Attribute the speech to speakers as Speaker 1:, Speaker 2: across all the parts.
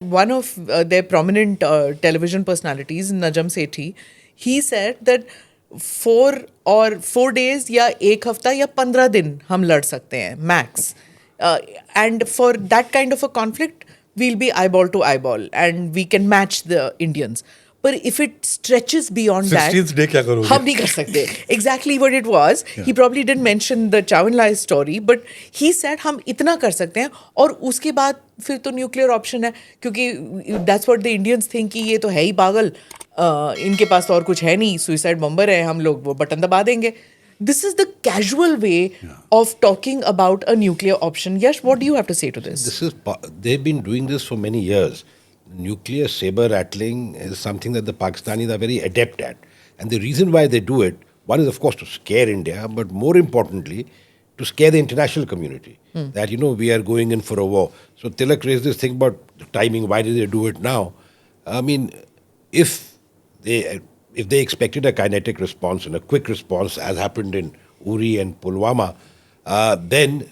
Speaker 1: One of their prominent television personalities, Najam Sethi, he said that 4 days या एक हफ्ता या 15 दिन हम लड़ सकते हैं max. And for that kind of a conflict, we'll be eyeball to eyeball and we can match the Indians. But if it stretches beyond
Speaker 2: 16th day क्या करोगे?
Speaker 1: हम नहीं कर सकते. Exactly what it was. Yeah. He probably didn't mention the Chow and Lai story, but he said हम इतना कर सकते हैं और उसके बाद फिर तो न्यूक्लियर ऑप्शन है क्योंकि that's what the Indians think कि ये तो है ही पागल, इनके पास तो और कुछ है नहीं, सुइसाइड बम्बर है, हम लोग वो बटन दबा देंगे. This is the casual way of talking about a nuclear option. Yash, what do you have to say to this?
Speaker 3: They've been doing this for many years. Nuclear saber rattling is something that the Pakistanis are very adept at. And the reason why they do it, one is of course to scare India, but more importantly, to scare the international community. That, we are going in for a war. So Tilak raised this thing about the timing, why did they do it now? I mean, if they expected a kinetic response and a quick response, as happened in Uri and Pulwama, then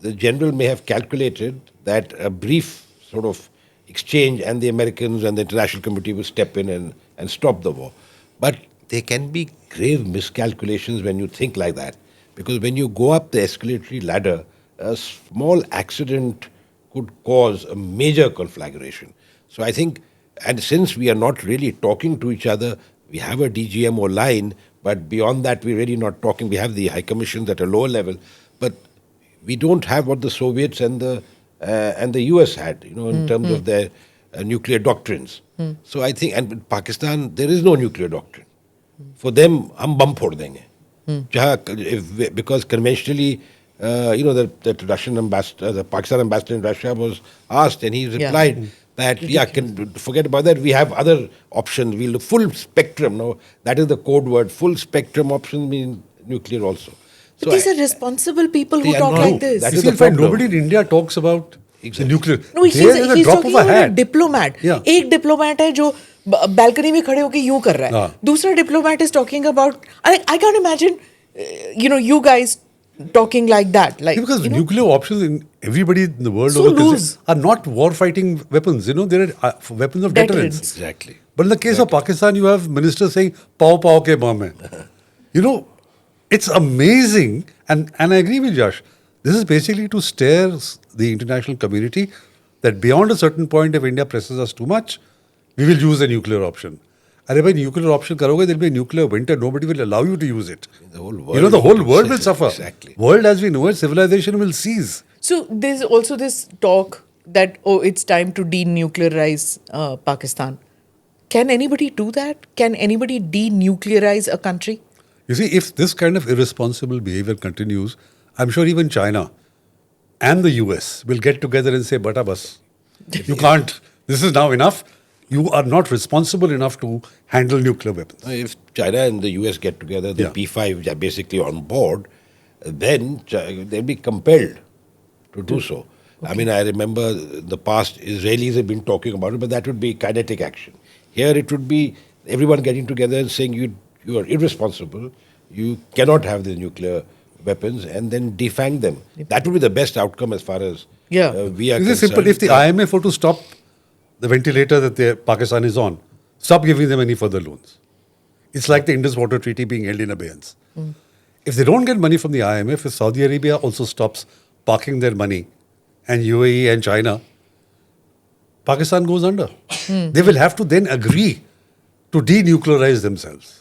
Speaker 3: the general may have calculated that a brief sort of exchange and the Americans and the international community will step in and stop the war. But there can be grave miscalculations when you think like that. Because when you go up the escalatory ladder, a small accident could cause a major conflagration. So I think, and since we are not really talking to each other, we have a DGMO line, but beyond that we're really not talking. We have the high commissions at a lower level, but we don't have what the Soviets and the US had, in terms of their nuclear doctrines. So I think, and in Pakistan, there is no nuclear doctrine. For them, hum bum phod denge. Because conventionally, that Russian ambassador, the Pakistan ambassador in Russia was asked, and he replied that, forget about that, we have other options. We'll do full spectrum. No, that is the code word. Full spectrum options mean nuclear also.
Speaker 1: So these are responsible people who talk like this.
Speaker 2: That is in fact, nobody in India talks about the nuclear.
Speaker 1: No, he's talking about a diplomat. Yeah. एक diplomat है जो balcony में खड़े होके यूं कर रहा है. दूसरा diplomat is talking about. I can't imagine, you guys talking like that. Like,
Speaker 2: because nuclear options in everybody in the world are not war-fighting weapons. They are weapons of deterrence.
Speaker 3: Exactly.
Speaker 2: But in the case of Pakistan, you have ministers saying "Pao pao ke bum hai." It's amazing, and I agree with Yash. This is basically to stare the international community that beyond a certain point, if India presses us too much, we will use a nuclear option. And if a nuclear option karoge, there will be a nuclear winter. Nobody will allow you to use it.
Speaker 3: The whole world,
Speaker 2: the whole world will suffer.
Speaker 3: Exactly.
Speaker 2: World as we know it, civilization will cease.
Speaker 1: So there's also this talk that, it's time to denuclearize Pakistan. Can anybody do that? Can anybody denuclearize a country?
Speaker 2: You see, if this kind of irresponsible behavior continues, I'm sure even China and the US will get together and say, "Bata bas, you can't. This is now enough. You are not responsible enough to handle nuclear weapons."
Speaker 3: If China and the US get together, the P5 are basically on board, then they'll be compelled to do so. Okay. I mean, I remember in the past, Israelis have been talking about it, but that would be kinetic action. Here it would be everyone getting together and saying, you are irresponsible, you cannot have the nuclear weapons, and then defang them. That would be the best outcome as far as we are concerned.
Speaker 2: It's simple. If the IMF were to stop the ventilator that Pakistan is on, stop giving them any further loans. It's like the Indus Water Treaty being held in abeyance. If they don't get money from the IMF, if Saudi Arabia also stops parking their money, and UAE and China, Pakistan goes under. They will have to then agree to denuclearize themselves.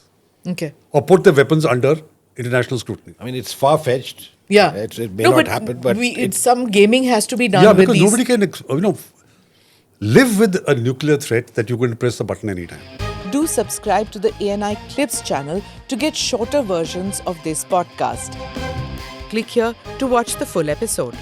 Speaker 1: Okay.
Speaker 2: Or put the weapons under international scrutiny.
Speaker 3: I mean, it's far-fetched.
Speaker 1: Yeah.
Speaker 3: It may not happen, but
Speaker 1: some gaming has to be done with these.
Speaker 2: Nobody can, live with a nuclear threat that you can press the button anytime.
Speaker 1: Do subscribe to the ANI Clips channel to get shorter versions of this podcast. Click here to watch the full episode.